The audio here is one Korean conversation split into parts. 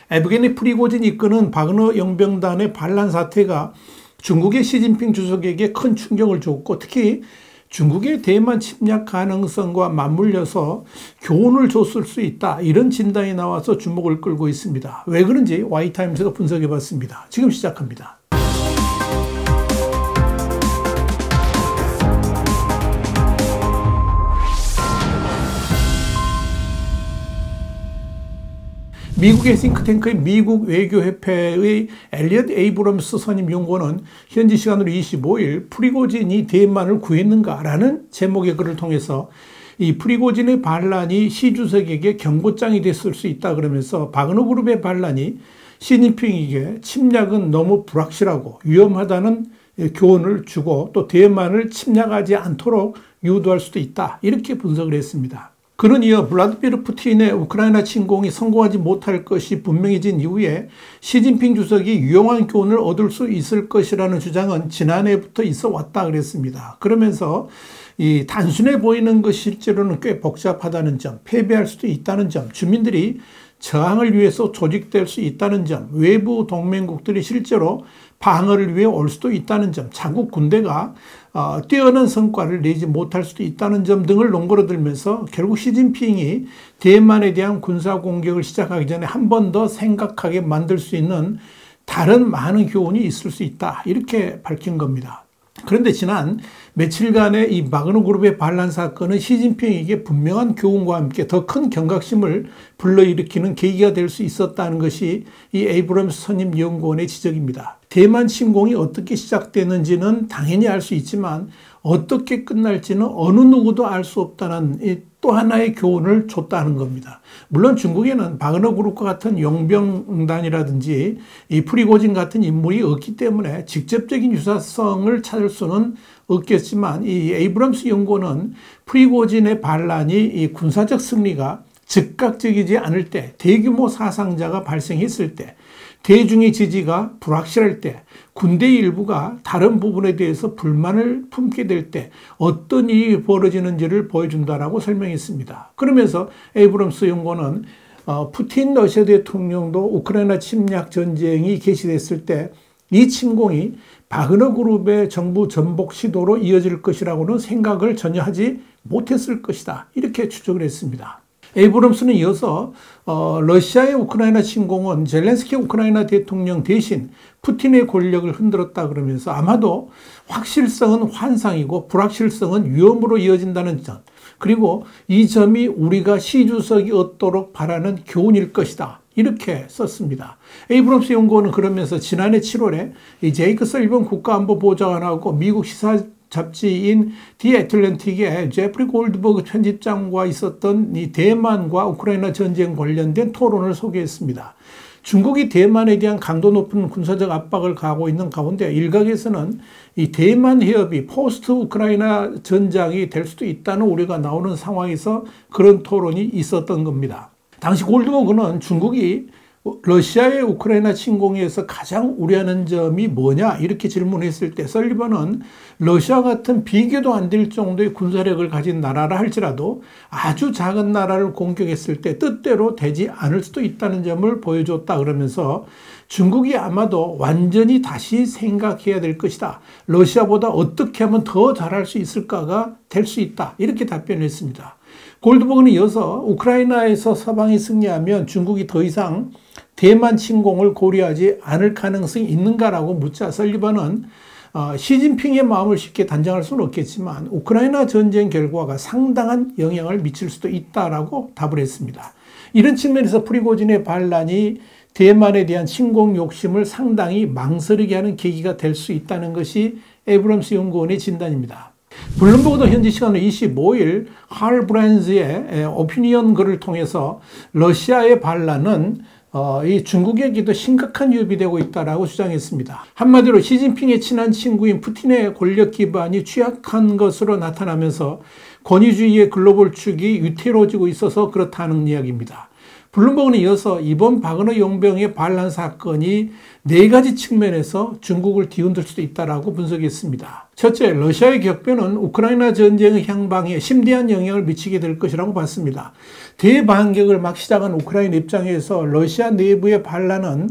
에브게니 프리고진이 이끄는 바그너 용병단의 반란 사태가 중국의 시진핑 주석에게 큰 충격을 줬고, 특히 중국의 대만 침략 가능성과 맞물려서 교훈을 줬을 수 있다, 이런 진단이 나와서 주목을 끌고 있습니다. 왜 그런지 Y타임스가 분석해 봤습니다. 지금 시작합니다. 미국의 싱크탱크의 미국 외교협회의 엘리엇 에이브럼스 선임 연구원은 현지 시간으로 25일 프리고진이 대만을 구했는가라는 제목의 글을 통해서 이 프리고진의 반란이 시 주석에게 경고장이 됐을 수 있다 그러면서 바그너 그룹의 반란이 시진핑에게 침략은 너무 불확실하고 위험하다는 교훈을 주고 또 대만을 침략하지 않도록 유도할 수도 있다, 이렇게 분석을 했습니다. 그는 이어 블라디미르 푸틴의 우크라이나 침공이 성공하지 못할 것이 분명해진 이후에 시진핑 주석이 유용한 교훈을 얻을 수 있을 것이라는 주장은 지난해부터 있어 왔다 그랬습니다. 그러면서 이 단순해 보이는 것이 실제로는 꽤 복잡하다는 점, 패배할 수도 있다는 점, 주민들이 저항을 위해서 조직될 수 있다는 점, 외부 동맹국들이 실제로 방어를 위해 올 수도 있다는 점, 자국 군대가 뛰어난 성과를 내지 못할 수도 있다는 점 등을 논거로들면서 결국 시진핑이 대만에 대한 군사 공격을 시작하기 전에 한 번 더 생각하게 만들 수 있는 다른 많은 교훈이 있을 수 있다, 이렇게 밝힌 겁니다. 그런데 지난 며칠간의 이 바그너 그룹의 반란 사건은 시진핑에게 분명한 교훈과 함께 더 큰 경각심을 불러일으키는 계기가 될 수 있었다는 것이 이 에이브럼스 선임 연구원의 지적입니다. 대만 침공이 어떻게 시작되는지는 당연히 알 수 있지만 어떻게 끝날지는 어느 누구도 알 수 없다는 또 하나의 교훈을 줬다는 겁니다. 물론 중국에는 바그너 그룹과 같은 용병단이라든지 이 프리고진 같은 인물이 없기 때문에 직접적인 유사성을 찾을 수는 없겠지만 이 에이브럼스 연구원은 프리고진의 반란이 이 군사적 승리가 즉각적이지 않을 때, 대규모 사상자가 발생했을 때, 대중의 지지가 불확실할 때, 군대 일부가 다른 부분에 대해서 불만을 품게 될 때 어떤 일이 벌어지는지를 보여준다라고 설명했습니다. 그러면서 에이브럼스 연구원은 푸틴 러시아 대통령도 우크라이나 침략 전쟁이 개시됐을 때 이 침공이 바그너 그룹의 정부 전복 시도로 이어질 것이라고는 생각을 전혀 하지 못했을 것이다, 이렇게 추적을 했습니다. 에이브럼스는 이어서 러시아의 우크라이나 침공은 젤렌스키 우크라이나 대통령 대신 푸틴의 권력을 흔들었다 그러면서 아마도 확실성은 환상이고 불확실성은 위험으로 이어진다는 점, 그리고 이 점이 우리가 시 주석이 얻도록 바라는 교훈일 것이다, 이렇게 썼습니다. 에이브럼스 연구원은 그러면서 지난해 7월에 이 제이크 설리번 국가안보보좌관하고 미국 시사 잡지인 디 애틀랜틱의 제프리 골드버그 편집장과 있었던 이 대만과 우크라이나 전쟁 관련된 토론을 소개했습니다. 중국이 대만에 대한 강도 높은 군사적 압박을 가하고 있는 가운데 일각에서는 이 대만 해협이 포스트 우크라이나 전장이 될 수도 있다는 우려가 나오는 상황에서 그런 토론이 있었던 겁니다. 당시 골드버그는 중국이 러시아의 우크라이나 침공에서 가장 우려하는 점이 뭐냐, 이렇게 질문했을 때 설리번은 러시아 같은 비교도 안 될 정도의 군사력을 가진 나라라 할지라도 아주 작은 나라를 공격했을 때 뜻대로 되지 않을 수도 있다는 점을 보여줬다 그러면서 중국이 아마도 완전히 다시 생각해야 될 것이다, 러시아보다 어떻게 하면 더 잘할 수 있을까가 될 수 있다, 이렇게 답변했습니다. 골드버그는 이어서 우크라이나에서 서방이 승리하면 중국이 더 이상 대만 침공을 고려하지 않을 가능성이 있는가라고 묻자 설리번은 시진핑의 마음을 쉽게 단정할 수는 없겠지만 우크라이나 전쟁 결과가 상당한 영향을 미칠 수도 있다라고 답을 했습니다. 이런 측면에서 프리고진의 반란이 대만에 대한 침공 욕심을 상당히 망설이게 하는 계기가 될 수 있다는 것이 에이브럼스 연구원의 진단입니다. 블룸버그도 현지 시간으로 25일 할 브랜즈의 오피니언 글을 통해서 러시아의 반란은 이 중국에게도 심각한 위협이 되고 있다라고 주장했습니다. 한마디로 시진핑의 친한 친구인 푸틴의 권력 기반이 취약한 것으로 나타나면서 권위주의의 글로벌 축이 위태로워지고 있어서 그렇다는 이야기입니다. 블룸버그는 이어서 이번 바그너 용병의 반란 사건이 4가지 측면에서 중국을 뒤흔들 수도 있다고 분석했습니다. 첫째, 러시아의 격변은 우크라이나 전쟁의 향방에 심대한 영향을 미치게 될 것이라고 봤습니다. 대반격을 막 시작한 우크라이나 입장에서 러시아 내부의 반란은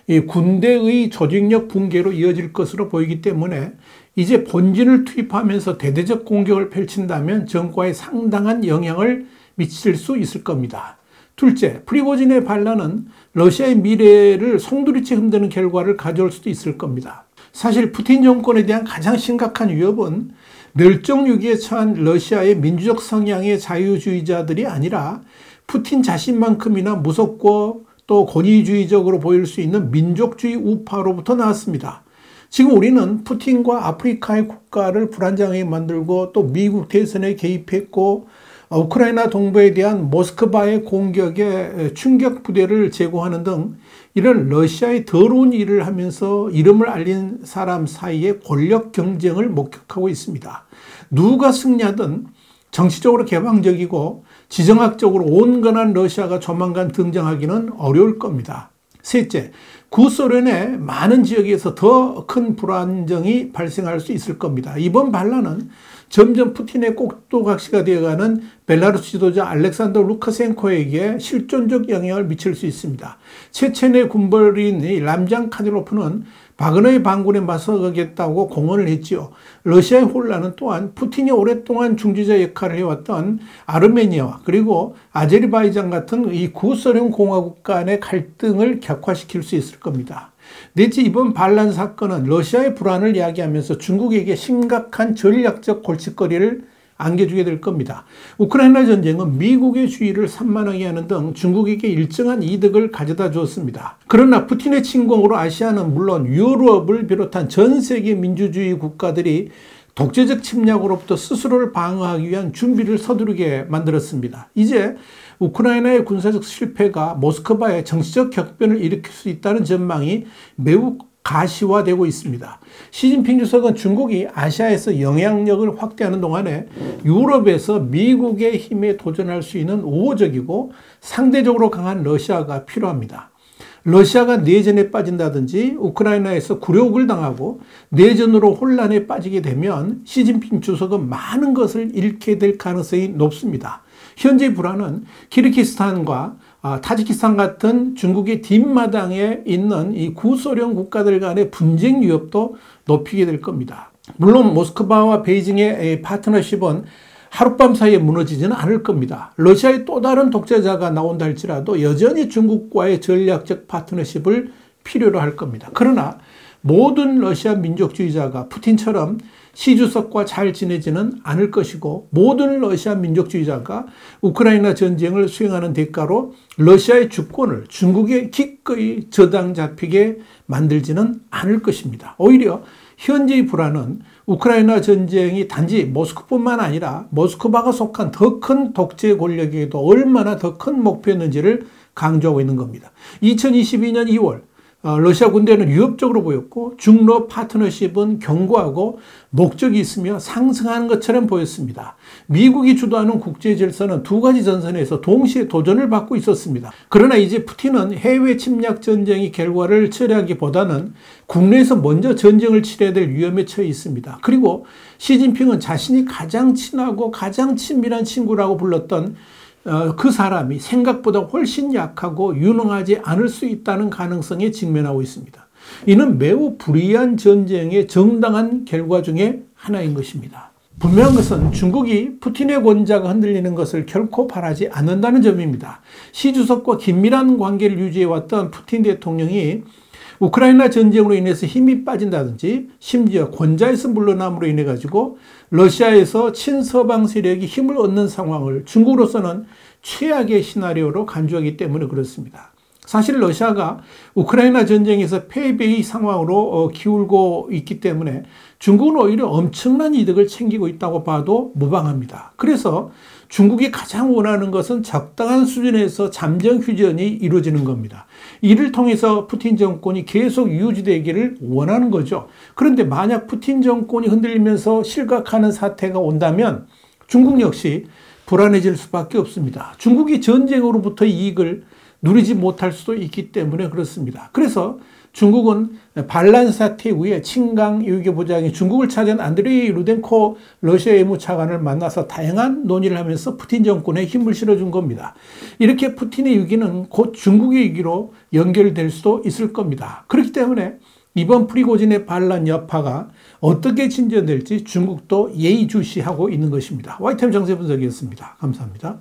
이 군대의 조직력 붕괴로 이어질 것으로 보이기 때문에 이제 본진을 투입하면서 대대적 공격을 펼친다면 전과에 상당한 영향을 미칠 수 있을 겁니다. 둘째, 프리고진의 반란은 러시아의 미래를 송두리째 흔드는 결과를 가져올 수도 있을 겁니다. 사실 푸틴 정권에 대한 가장 심각한 위협은 멸종위기에 처한 러시아의 민주적 성향의 자유주의자들이 아니라 푸틴 자신만큼이나 무섭고 또 권위주의적으로 보일 수 있는 민족주의 우파로부터 나왔습니다. 지금 우리는 푸틴과 아프리카의 국가를 불안정하게 만들고 또 미국 대선에 개입했고 우크라이나 동부에 대한 모스크바의 공격에 충격 부대를 제공하는 등 이런 러시아의 더러운 일을 하면서 이름을 알린 사람 사이에 권력 경쟁을 목격하고 있습니다. 누가 승리하든 정치적으로 개방적이고 지정학적으로 온건한 러시아가 조만간 등장하기는 어려울 겁니다. 셋째, 구소련의 많은 지역에서 더 큰 불안정이 발생할 수 있을 겁니다. 이번 반란은 점점 푸틴의 꼭두각시가 되어가는 벨라루스 지도자 알렉산더 루카센코에게 실존적 영향을 미칠 수 있습니다. 체첸의 군벌인 람잔 카디로프는 바그너의 반군에 맞서겠다고 공언을 했지요. 러시아의 혼란은 또한 푸틴이 오랫동안 중재자 역할을 해왔던 아르메니아와 그리고 아제르바이잔 같은 이 구소련 공화국 간의 갈등을 격화시킬 수 있을 겁니다. 넷째, 이번 반란 사건은 러시아의 불안을 이야기하면서 중국에게 심각한 전략적 골칫거리를 안겨주게 될 겁니다. 우크라이나 전쟁은 미국의 주의를 산만하게 하는 등 중국에게 일정한 이득을 가져다 주었습니다. 그러나 푸틴의 침공으로 아시아는 물론 유럽을 비롯한 전 세계 민주주의 국가들이 독재적 침략으로부터 스스로를 방어하기 위한 준비를 서두르게 만들었습니다. 이제 우크라이나의 군사적 실패가 모스크바의 정치적 격변을 일으킬 수 있다는 전망이 매우 가시화되고 있습니다. 시진핑 주석은 중국이 아시아에서 영향력을 확대하는 동안에 유럽에서 미국의 힘에 도전할 수 있는 우호적이고 상대적으로 강한 러시아가 필요합니다. 러시아가 내전에 빠진다든지 우크라이나에서 굴욕을 당하고 내전으로 혼란에 빠지게 되면 시진핑 주석은 많은 것을 잃게 될 가능성이 높습니다. 현재 불안은 키르기스탄과 타지키스탄 같은 중국의 뒷마당에 있는 이 구소련 국가들 간의 분쟁 위협도 높이게 될 겁니다. 물론 모스크바와 베이징의 파트너십은 하룻밤 사이에 무너지지는 않을 겁니다. 러시아의 또 다른 독재자가 나온다 할지라도 여전히 중국과의 전략적 파트너십을 필요로 할 겁니다. 그러나 모든 러시아 민족주의자가 푸틴처럼 시 주석과 잘 지내지는 않을 것이고 모든 러시아 민족주의자가 우크라이나 전쟁을 수행하는 대가로 러시아의 주권을 중국에 기꺼이 저당 잡히게 만들지는 않을 것입니다. 오히려 현재의 불안은 우크라이나 전쟁이 단지 모스크바뿐만 아니라 모스크바가 속한 더 큰 독재 권력에게도 얼마나 더 큰 목표였는지를 강조하고 있는 겁니다. 2022년 2월 러시아 군대는 위협적으로 보였고 중러 파트너십은 견고하고 목적이 있으며 상승하는 것처럼 보였습니다. 미국이 주도하는 국제 질서는 두 가지 전선에서 동시에 도전을 받고 있었습니다. 그러나 이제 푸틴은 해외 침략 전쟁의 결과를 처리하기보다는 국내에서 먼저 전쟁을 치러야 될 위험에 처해 있습니다. 그리고 시진핑은 자신이 가장 친하고 가장 친밀한 친구라고 불렀던 그 사람이 생각보다 훨씬 약하고 유능하지 않을 수 있다는 가능성에 직면하고 있습니다. 이는 매우 불리한 전쟁의 정당한 결과 중에 하나인 것입니다. 분명한 것은 중국이 푸틴의 권좌가 흔들리는 것을 결코 바라지 않는다는 점입니다. 시 주석과 긴밀한 관계를 유지해왔던 푸틴 대통령이 우크라이나 전쟁으로 인해서 힘이 빠진다든지 심지어 권좌에서 물러남으로 인해 가지고 러시아에서 친서방 세력이 힘을 얻는 상황을 중국으로서는 최악의 시나리오로 간주하기 때문에 그렇습니다. 사실 러시아가 우크라이나 전쟁에서 패배의 상황으로 기울고 있기 때문에 중국은 오히려 엄청난 이득을 챙기고 있다고 봐도 무방합니다. 그래서 중국이 가장 원하는 것은 적당한 수준에서 잠정 휴전이 이루어지는 겁니다. 이를 통해서 푸틴 정권이 계속 유지되기를 원하는 거죠. 그런데 만약 푸틴 정권이 흔들리면서 실각하는 사태가 온다면 중국 역시 불안해질 수밖에 없습니다. 중국이 전쟁으로부터 이익을 누리지 못할 수도 있기 때문에 그렇습니다. 그래서 중국은 반란 사태 이후에 친강 외교부장이 중국을 찾은 안드레이 루덴코 러시아 외무차관을 만나서 다양한 논의를 하면서 푸틴 정권에 힘을 실어준 겁니다. 이렇게 푸틴의 위기는 곧 중국의 위기로 연결될 수도 있을 겁니다. 그렇기 때문에 이번 프리고진의 반란 여파가 어떻게 진전될지 중국도 예의주시하고 있는 것입니다. YTN 정세 분석이었습니다. 감사합니다.